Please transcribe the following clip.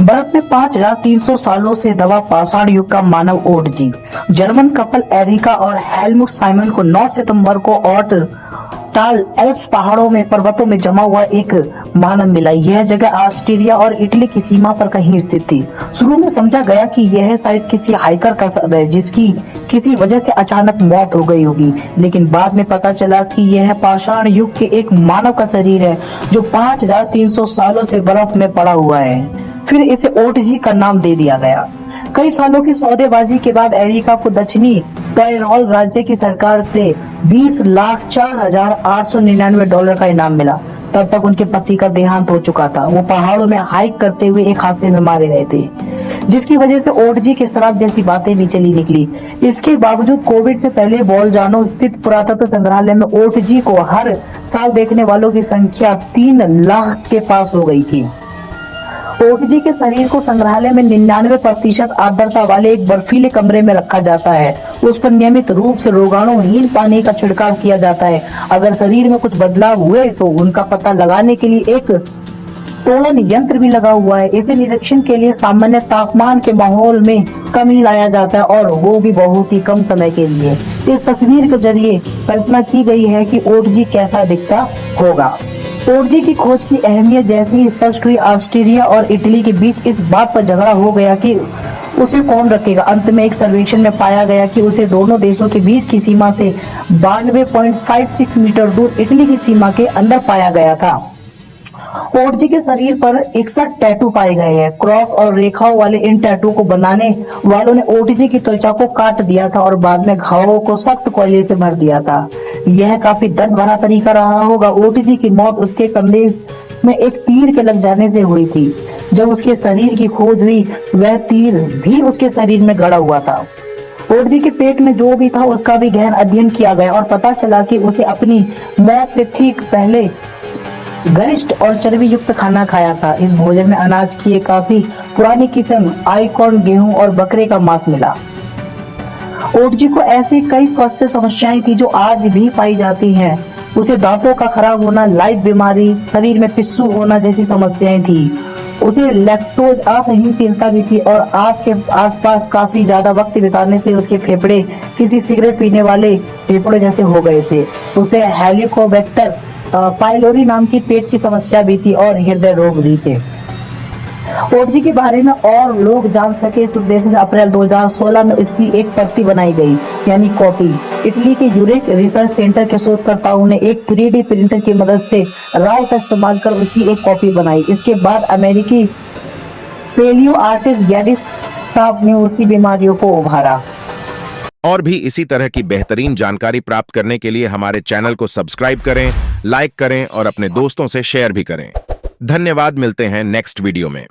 बर्फ में 5300 सालों से दबा पाषाण युग का मानव ओटजी। जर्मन कपल एरिका और हेलमुट साइमन को 9 सितंबर को टाल एल्प्स पहाड़ों में पर्वतों में जमा हुआ एक मानव मिला। यह जगह ऑस्ट्रिया और इटली की सीमा पर कहीं स्थित थी। शुरू में समझा गया कि यह शायद किसी हाइकर का शव है जिसकी किसी वजह से अचानक मौत हो गई होगी, लेकिन बाद में पता चला कि यह पाषाण युग के एक मानव का शरीर है जो 5300 सालों से बर्फ में पड़ा हुआ है। फिर इसे ओटजी का नाम दे दिया गया। कई सालों की सौदेबाजी के बाद एरिका को दक्षिणी टायरोल राज्य की सरकार से $20,04,899 का इनाम मिला। तब तक उनके पति का देहांत हो चुका था। वो पहाड़ों में हाइक करते हुए एक हादसे में मारे गए थे, जिसकी वजह से ओटजी के श्राप जैसी बातें भी चली निकली। इसके बावजूद कोविड से पहले बोल्जानो स्थित पुरातत्व संग्रहालय में ओटजी को हर साल देखने वालों की संख्या 3 लाख के पास हो गई थी। ओटजी के शरीर को संग्रहालय में 99% आर्द्रता वाले एक बर्फीले कमरे में रखा जाता है। उस पर नियमित रूप से रोगाणुहीन पानी का छिड़काव किया जाता है। अगर शरीर में कुछ बदलाव हुए तो उनका पता लगाने के लिए एक तोलन यंत्र भी लगा हुआ है। इसे निरीक्षण के लिए सामान्य तापमान के माहौल में कमी लाया जाता है, और वो भी बहुत ही कम समय के लिए। इस तस्वीर के जरिए कल्पना की गई है कि ओटजी कैसा दिखता होगा। ओटजी की खोज की अहमियत जैसे ही स्पष्ट हुई, ऑस्ट्रिया और इटली के बीच इस बात पर झगड़ा हो गया कि उसे कौन रखेगा। अंत में एक सर्वेक्षण में पाया गया कि उसे दोनों देशों के बीच की सीमा से 92.56 मीटर दूर इटली की सीमा के अंदर पाया गया था। ओटजी के शरीर पर 61 टैटू पाए गए हैं। क्रॉस और रेखाओं वाले इन टैटू को बनाने वालों ने ओटजी की त्वचा को काट दिया था और बाद में घावों को सख्त कोयले से भर दिया था। यह काफी दर्द भरा तरीका रहा होगा। ओटजी की मौत उसके कंधे में एक तीर के लग जाने से हुई थी। जब उसके शरीर की खोज हुई, वह तीर भी उसके शरीर में गड़ा हुआ था। ओटजी के पेट में जो भी था उसका भी गहन अध्ययन किया गया और पता चला कि उसे अपनी मौत से ठीक पहले गरिष्ठ और चर्बी युक्त खाना खाया था। इस भोजन में अनाज की एक काफी पुरानी किस्म आइकॉर्न, गेहूं और बकरे का मांस मिला। ओटजी को ऐसी कई स्वास्थ्य समस्याएं थी जो आज भी पाई जाती हैं। उसे दांतों का खराब होना, लाइफ बीमारी, शरीर में पिस्सू होना जैसी समस्याएं थी। उसे लैक्टोज असहनशीलता भी थी और आग के आसपास काफी ज्यादा वक्त बिताने से उसके फेफड़े किसी सिगरेट पीने वाले फेफड़े जैसे हो गए थे। उसे हेलिकोबैक्टर पाइलोरी नाम की पेट की समस्या भी थी और हृदय रोग भी थे। ओटजी के बारे में और लोग जान सके इस उद्देश्य से अप्रैल 2016 में इसकी एक प्रति बनाई गई, यानी कॉपी। इटली के यूरिक रिसर्च सेंटर के शोधकर्ताओं ने एक 3D प्रिंटर की मदद से राय का इस्तेमाल कर उसकी एक कॉपी बनाई। इसके बाद अमेरिकी पेलियो आर्टिस्ट गैरी साहब ने उसकी बीमारियों को उभारा। और भी इसी तरह की बेहतरीन जानकारी प्राप्त करने के लिए हमारे चैनल को सब्सक्राइब करें, लाइक करें और अपने दोस्तों से शेयर भी करें। धन्यवाद। मिलते हैं नेक्स्ट वीडियो में।